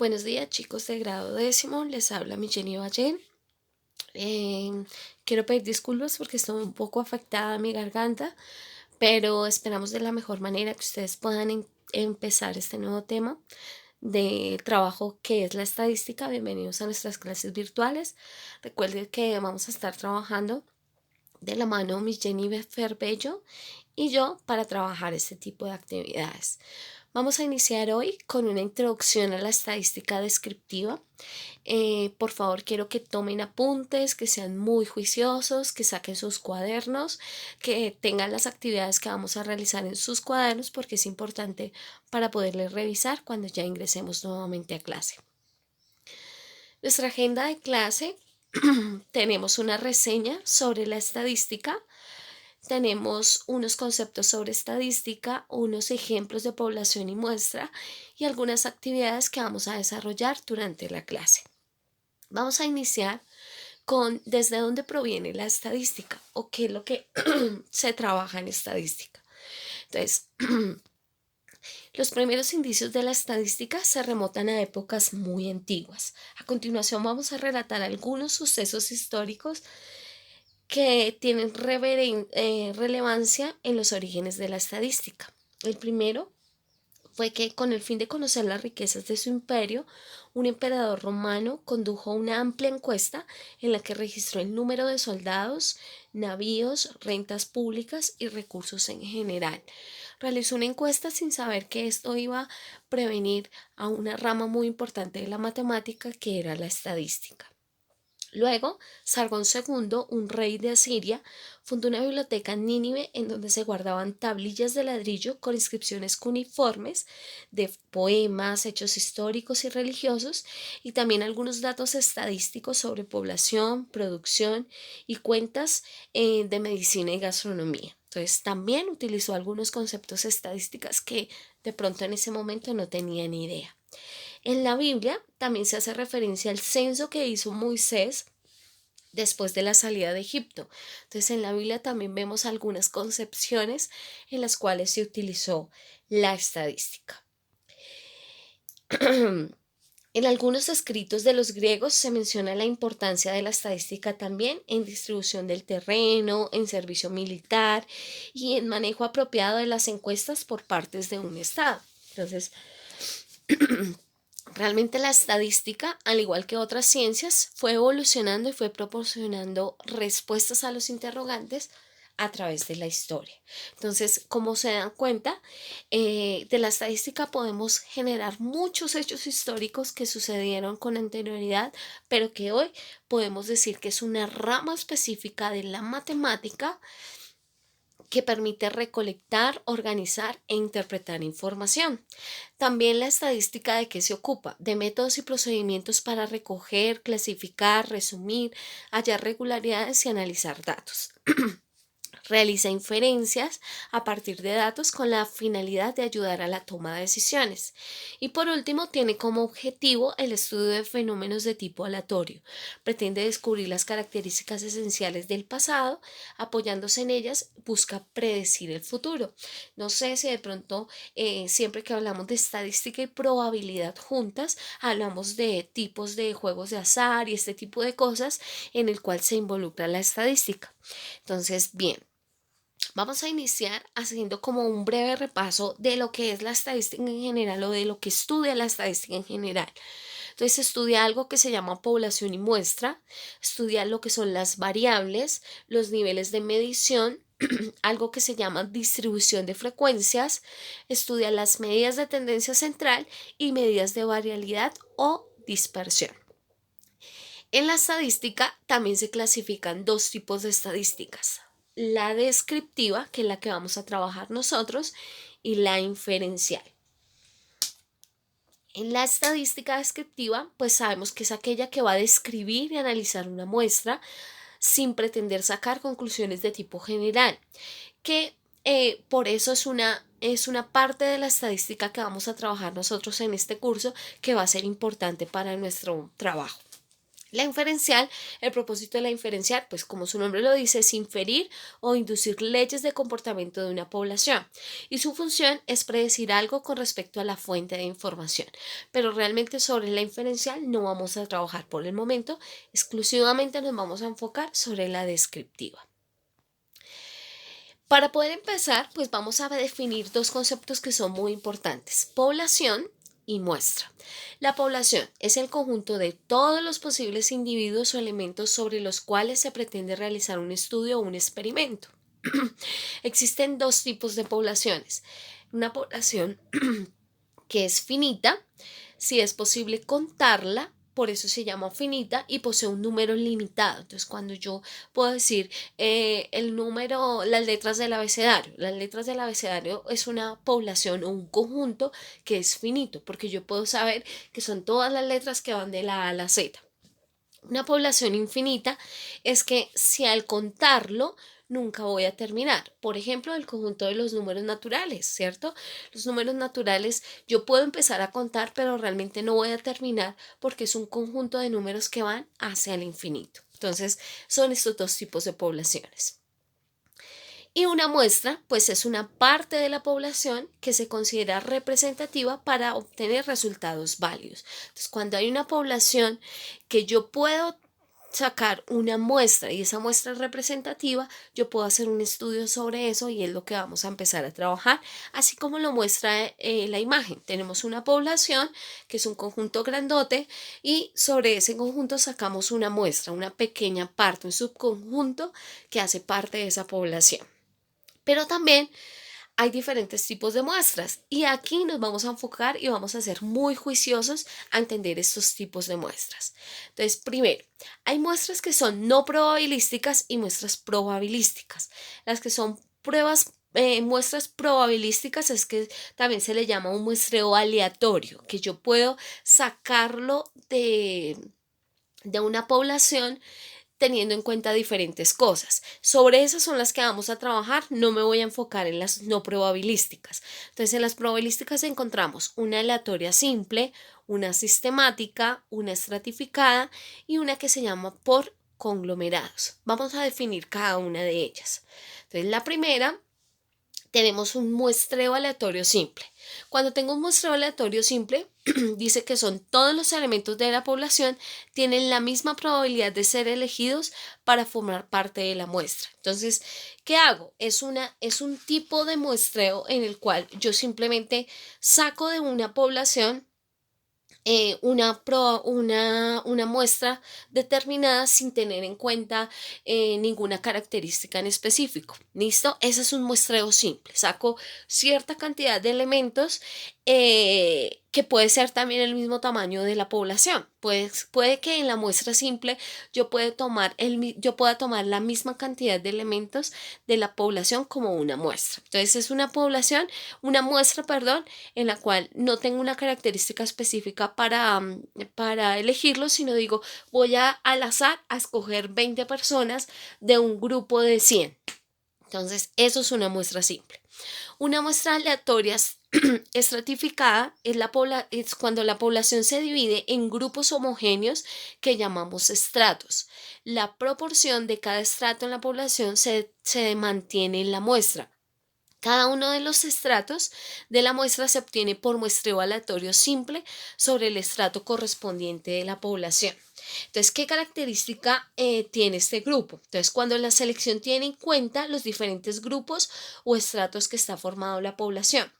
Buenos días, chicos de grado décimo, les habla mi Jenny Valle. Quiero pedir disculpas porque estoy un poco afectada a mi garganta, pero esperamos de la mejor manera que ustedes puedan empezar este nuevo tema de trabajo que es la estadística. Bienvenidos a nuestras clases virtuales. Recuerden que vamos a estar trabajando de la mano mi Jenny Ferbello y yo para trabajar este tipo de actividades. Vamos a iniciar hoy con una introducción a la estadística descriptiva. Por favor, quiero que tomen apuntes, que sean muy juiciosos, que saquen sus cuadernos, que tengan las actividades que vamos a realizar en sus cuadernos porque es importante para poderles revisar cuando ya ingresemos nuevamente a clase. Nuestra agenda de clase, tenemos una reseña sobre la estadística. Tenemos unos conceptos sobre estadística, unos ejemplos de población y muestra y algunas actividades que vamos a desarrollar durante la clase. Vamos a iniciar con desde dónde proviene la estadística o qué es lo que se trabaja en estadística. Entonces, los primeros indicios de la estadística se remontan a épocas muy antiguas. A continuación vamos a relatar algunos sucesos históricos que tienen relevancia en los orígenes de la estadística. El primero fue que, con el fin de conocer las riquezas de su imperio, un emperador romano condujo una amplia encuesta en la que registró el número de soldados, navíos, rentas públicas y recursos en general. Realizó una encuesta sin saber que esto iba a prevenir a una rama muy importante de la matemática, que era la estadística. Luego, Sargón II, un rey de Asiria, fundó una biblioteca en Nínive en donde se guardaban tablillas de ladrillo con inscripciones cuneiformes de poemas, hechos históricos y religiosos, y también algunos datos estadísticos sobre población, producción y cuentas de medicina y gastronomía. Entonces, también utilizó algunos conceptos estadísticos que de pronto en ese momento no tenía ni idea. En la Biblia también se hace referencia al censo que hizo Moisés después de la salida de Egipto. Entonces, en la Biblia también vemos algunas concepciones en las cuales se utilizó la estadística. En algunos escritos de los griegos se menciona la importancia de la estadística también en distribución del terreno, en servicio militar y en manejo apropiado de las encuestas por partes de un estado. Entonces, realmente la estadística, al igual que otras ciencias, fue evolucionando y fue proporcionando respuestas a los interrogantes a través de la historia. Entonces, como se dan cuenta, de la estadística podemos generar muchos hechos históricos que sucedieron con anterioridad, pero que hoy podemos decir que es una rama específica de la matemática que permite recolectar, organizar e interpretar información. También la estadística, ¿de qué se ocupa? De métodos y procedimientos para recoger, clasificar, resumir, hallar regularidades y analizar datos. Realiza inferencias a partir de datos con la finalidad de ayudar a la toma de decisiones. Y por último, tiene como objetivo el estudio de fenómenos de tipo aleatorio. Pretende descubrir las características esenciales del pasado, apoyándose en ellas, busca predecir el futuro. No sé si de pronto, siempre que hablamos de estadística y probabilidad juntas, hablamos de tipos de juegos de azar y este tipo de cosas en el cual se involucra la estadística. Entonces, bien. Vamos a iniciar haciendo como un breve repaso de lo que es la estadística en general o de lo que estudia la estadística en general. Entonces estudia algo que se llama población y muestra, estudia lo que son las variables, los niveles de medición, algo que se llama distribución de frecuencias, estudia las medidas de tendencia central y medidas de variabilidad o dispersión. En la estadística también se clasifican dos tipos de estadísticas: la descriptiva, que es la que vamos a trabajar nosotros, y la inferencial. En la estadística descriptiva, pues sabemos que es aquella que va a describir y analizar una muestra sin pretender sacar conclusiones de tipo general, que por eso es una parte de la estadística que vamos a trabajar nosotros en este curso, que va a ser importante para nuestro trabajo. La inferencial, el propósito de la inferencial, pues como su nombre lo dice, es inferir o inducir leyes de comportamiento de una población. Y su función es predecir algo con respecto a la fuente de información. Pero realmente sobre la inferencial no vamos a trabajar por el momento, exclusivamente nos vamos a enfocar sobre la descriptiva. Para poder empezar, pues vamos a definir dos conceptos que son muy importantes: población y muestra. La población es el conjunto de todos los posibles individuos o elementos sobre los cuales se pretende realizar un estudio o un experimento. Existen dos tipos de poblaciones. Una población que es finita, si es posible contarla, por eso se llama finita y posee un número limitado. Entonces, cuando yo puedo decir el número, las letras del abecedario es una población o un conjunto que es finito, porque yo puedo saber que son todas las letras que van de la A a la Z. Una población infinita es que si al contarlo nunca voy a terminar. Por ejemplo, el conjunto de los números naturales, ¿cierto? Los números naturales yo puedo empezar a contar, pero realmente no voy a terminar porque es un conjunto de números que van hacia el infinito. Entonces, son estos dos tipos de poblaciones. Y una muestra, pues es una parte de la población que se considera representativa para obtener resultados válidos. Entonces, cuando hay una población que yo puedo sacar una muestra y esa muestra es representativa, yo puedo hacer un estudio sobre eso y es lo que vamos a empezar a trabajar, así como lo muestra la imagen. Tenemos una población que es un conjunto grandote y sobre ese conjunto sacamos una muestra, una pequeña parte, un subconjunto que hace parte de esa población. Pero también hay diferentes tipos de muestras y aquí nos vamos a enfocar y vamos a ser muy juiciosos a entender estos tipos de muestras. Entonces, primero, hay muestras que son no probabilísticas y muestras probabilísticas. Las que son muestras probabilísticas es que también se le llama un muestreo aleatorio, que yo puedo sacarlo de una población teniendo en cuenta diferentes cosas. Sobre esas son las que vamos a trabajar, no me voy a enfocar en las no probabilísticas. Entonces, en las probabilísticas encontramos una aleatoria simple, una sistemática, una estratificada y una que se llama por conglomerados. Vamos a definir cada una de ellas. Entonces, la primera, tenemos un muestreo aleatorio simple. Cuando tengo un muestreo aleatorio simple, dice que son todos los elementos de la población tienen la misma probabilidad de ser elegidos para formar parte de la muestra. Entonces, ¿qué hago? Es un tipo de muestreo en el cual yo simplemente saco de una población una muestra determinada sin tener en cuenta ninguna característica en específico. ¿Listo? Ese es un muestreo simple. Saco cierta cantidad de elementos que puede ser también el mismo tamaño de la población. Puede que en la muestra simple yo pueda tomar la misma cantidad de elementos de la población como una muestra. Entonces es una muestra, perdón, en la cual no tengo una característica específica para elegirlo, sino digo, voy al azar a escoger 20 personas de un grupo de 100. Entonces, eso es una muestra simple. Una muestra aleatoria estratificada es cuando la población se divide en grupos homogéneos que llamamos estratos. La proporción de cada estrato en la población se mantiene en la muestra. Cada uno de los estratos de la muestra se obtiene por muestreo aleatorio simple sobre el estrato correspondiente de la población. Entonces, ¿qué característica tiene este grupo? Entonces, cuando la selección tiene en cuenta los diferentes grupos o estratos que está formado la población.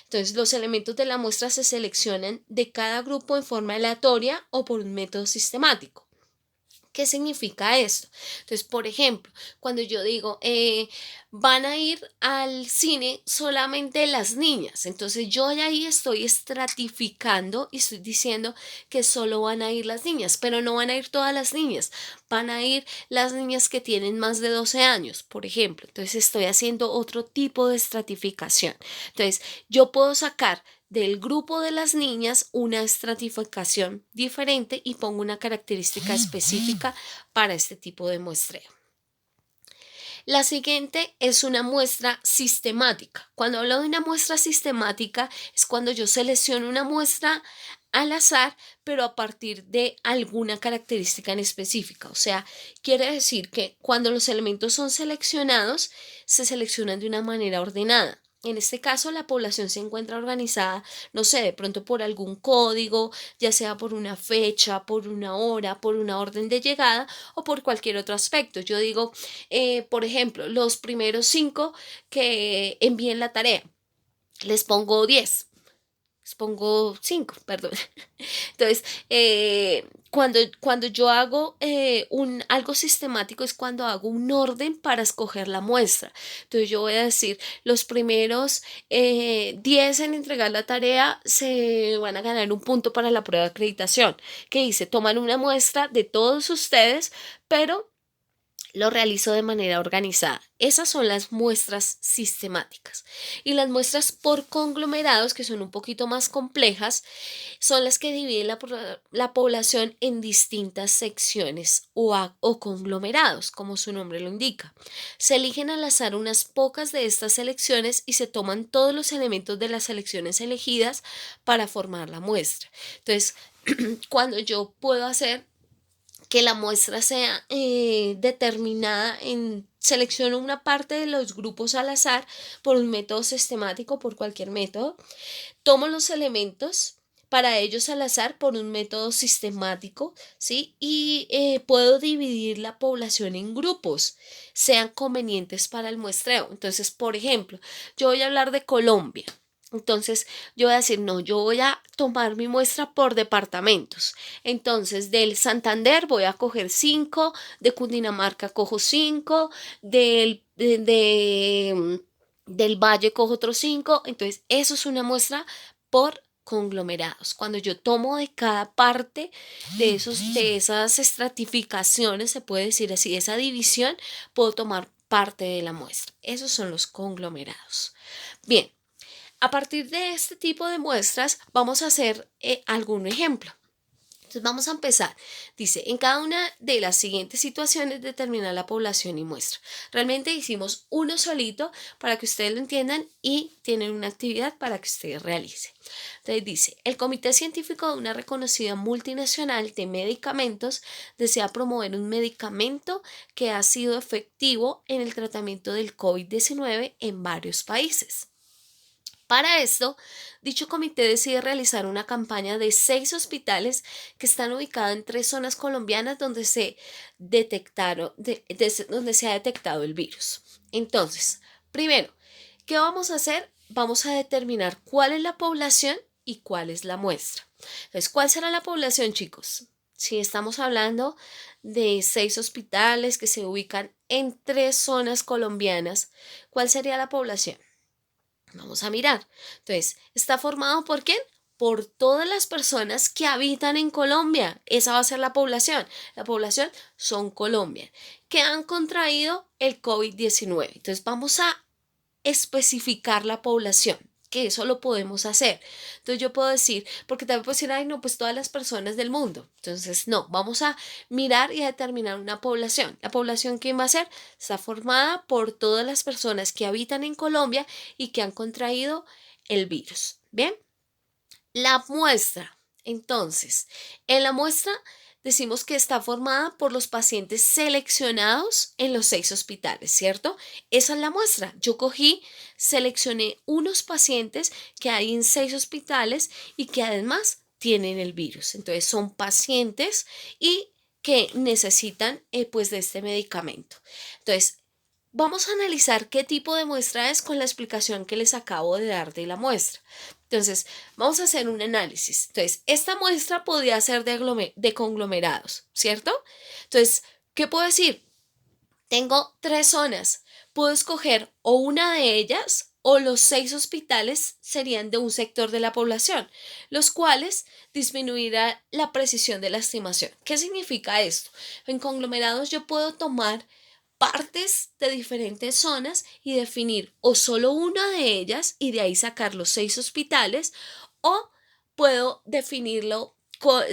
Entonces, los elementos de la muestra se seleccionan de cada grupo en forma aleatoria o por un método sistemático. ¿Qué significa esto? Entonces, por ejemplo, cuando yo digo, van a ir al cine solamente las niñas, entonces yo ya ahí estoy estratificando y estoy diciendo que solo van a ir las niñas, pero no van a ir todas las niñas, van a ir las niñas que tienen más de 12 años, por ejemplo. Entonces, estoy haciendo otro tipo de estratificación. Entonces, yo puedo sacar del grupo de las niñas una estratificación diferente y pongo una característica específica para este tipo de muestreo. La siguiente es una muestra sistemática. Cuando hablo de una muestra sistemática es cuando yo selecciono una muestra al azar, pero a partir de alguna característica en específica. O sea, quiere decir que cuando los elementos son seleccionados, se seleccionan de una manera ordenada. En este caso, la población se encuentra organizada, no sé, de pronto por algún código, ya sea por una fecha, por una hora, por una orden de llegada o por cualquier otro aspecto. Yo digo, por ejemplo, los primeros 5 que envíen la tarea, les pongo 10, les pongo 5, perdón. Entonces, cuando yo hago algo sistemático es cuando hago un orden para escoger la muestra. Entonces yo voy a decir, los primeros 10 en entregar la tarea se van a ganar un punto para la prueba de acreditación. Que dice, toman una muestra de todos ustedes, pero lo realizo de manera organizada. Esas son las muestras sistemáticas. Y las muestras por conglomerados, que son un poquito más complejas, son las que dividen la población en distintas secciones o conglomerados, como su nombre lo indica. Se eligen al azar unas pocas de estas selecciones y se toman todos los elementos de las selecciones elegidas para formar la muestra. Entonces, cuando yo puedo hacer que la muestra sea determinada selecciono una parte de los grupos al azar por un método sistemático, por cualquier método, tomo los elementos para ellos al azar por un método sistemático, ¿sí? Y puedo dividir la población en grupos, sean convenientes para el muestreo. Entonces, por ejemplo, yo voy a hablar de Colombia. Entonces, yo voy a decir, no, yo voy a tomar mi muestra por departamentos. Entonces, del Santander voy a coger 5, de Cundinamarca cojo 5, del Valle cojo otros 5. Entonces, eso es una muestra por conglomerados. Cuando yo tomo de cada parte de esas estratificaciones, se puede decir así, esa división, puedo tomar parte de la muestra. Esos son los conglomerados. Bien. A partir de este tipo de muestras vamos a hacer algún ejemplo. Entonces vamos a empezar. Dice, en cada una de las siguientes situaciones determina la población y muestra. Realmente hicimos uno solito para que ustedes lo entiendan y tienen una actividad para que ustedes realicen. Entonces dice, el comité científico de una reconocida multinacional de medicamentos desea promover un medicamento que ha sido efectivo en el tratamiento del COVID-19 en varios países. Para esto, dicho comité decide realizar una campaña de 6 hospitales que están ubicados en 3 zonas colombianas donde donde se ha detectado el virus. Entonces, primero, ¿qué vamos a hacer? Vamos a determinar cuál es la población y cuál es la muestra. Entonces, ¿cuál será la población, chicos? Si estamos hablando de 6 hospitales que se ubican en 3 zonas colombianas, ¿cuál sería la población? Vamos a mirar. Entonces, ¿está formado por quién? Por todas las personas que habitan en Colombia. Esa va a ser la población. La población son Colombia, que han contraído el COVID-19. Entonces, vamos a especificar la población, que eso lo podemos hacer. Entonces yo puedo decir, porque también puedo decir, ay no, pues todas las personas del mundo. Entonces no, vamos a mirar y a determinar una población. La población, ¿quién va a ser? Está formada por todas las personas que habitan en Colombia y que han contraído el virus. Bien, la muestra. Entonces, en la muestra decimos que está formada por los pacientes seleccionados en los 6 hospitales, ¿cierto? Esa es la muestra. Yo seleccioné unos pacientes que hay en 6 hospitales y que además tienen el virus. Entonces, son pacientes y que necesitan pues de este medicamento. Entonces, vamos a analizar qué tipo de muestra es con la explicación que les acabo de dar de la muestra. Entonces, vamos a hacer un análisis. Entonces, esta muestra podría ser de conglomerados, ¿cierto? Entonces, ¿qué puedo decir? Tengo 3 zonas. Puedo escoger o una de ellas o los 6 hospitales serían de un sector de la población, los cuales disminuirá la precisión de la estimación. ¿Qué significa esto? En conglomerados yo puedo tomar partes de diferentes zonas y definir o solo una de ellas y de ahí sacar los 6 hospitales o puedo definirlo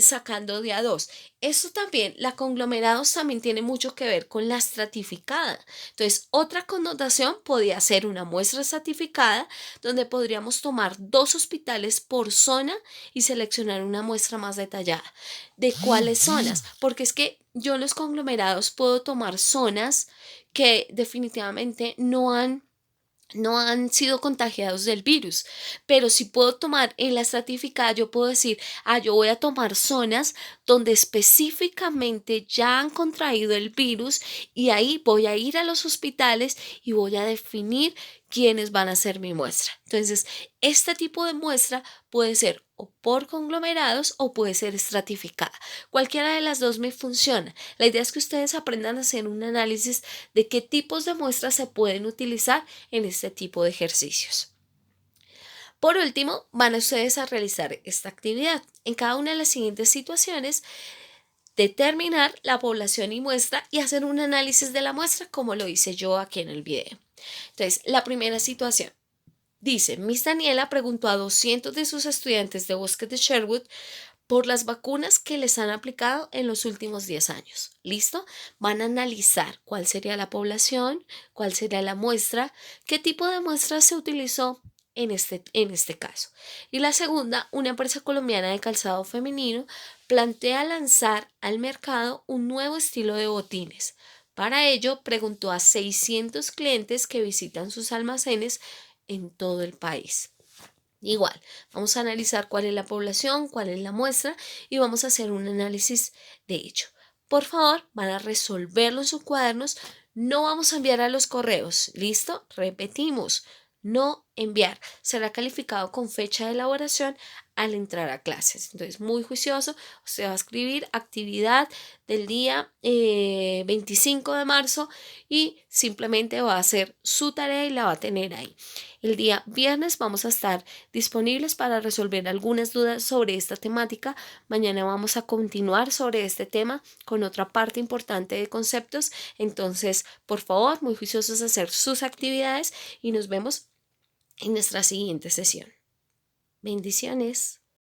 sacando de a dos. Esto también, la conglomerados también tiene mucho que ver con la estratificada. Entonces, otra connotación podría ser una muestra estratificada, donde podríamos tomar 2 hospitales por zona y seleccionar una muestra más detallada. ¿De cuáles zonas? Porque es que yo en los conglomerados puedo tomar zonas que definitivamente no han sido contagiados del virus, pero si puedo tomar en la estratificada, yo puedo decir, yo voy a tomar zonas donde específicamente ya han contraído el virus y ahí voy a ir a los hospitales y voy a definir quiénes van a ser mi muestra. Entonces, este tipo de muestra puede ser o por conglomerados o puede ser estratificada. Cualquiera de las dos me funciona. La idea es que ustedes aprendan a hacer un análisis de qué tipos de muestras se pueden utilizar en este tipo de ejercicios. Por último, van ustedes a realizar esta actividad. En cada una de las siguientes situaciones, determinar la población y muestra y hacer un análisis de la muestra como lo hice yo aquí en el video. Entonces, la primera situación. Dice, Miss Daniela preguntó a 200 de sus estudiantes de Bosques de Sherwood por las vacunas que les han aplicado en los últimos 10 años. ¿Listo? Van a analizar cuál sería la población, cuál sería la muestra, qué tipo de muestra se utilizó en este caso. Y la segunda, una empresa colombiana de calzado femenino plantea lanzar al mercado un nuevo estilo de botines. Para ello, preguntó a 600 clientes que visitan sus almacenes en todo el país. Igual, vamos a analizar cuál es la población, cuál es la muestra y vamos a hacer un análisis de ello. Por favor, van a resolverlo en sus cuadernos. No vamos a enviar a los correos. ¿Listo? Repetimos, no enviar. Será calificado con fecha de elaboración al entrar a clases. Entonces, muy juicioso. Usted va a escribir actividad del día 25 de marzo y simplemente va a hacer su tarea y la va a tener ahí. El día viernes vamos a estar disponibles para resolver algunas dudas sobre esta temática. Mañana vamos a continuar sobre este tema con otra parte importante de conceptos. Entonces, por favor, muy juiciosos a hacer sus actividades y nos vemos en nuestra siguiente sesión. Bendiciones.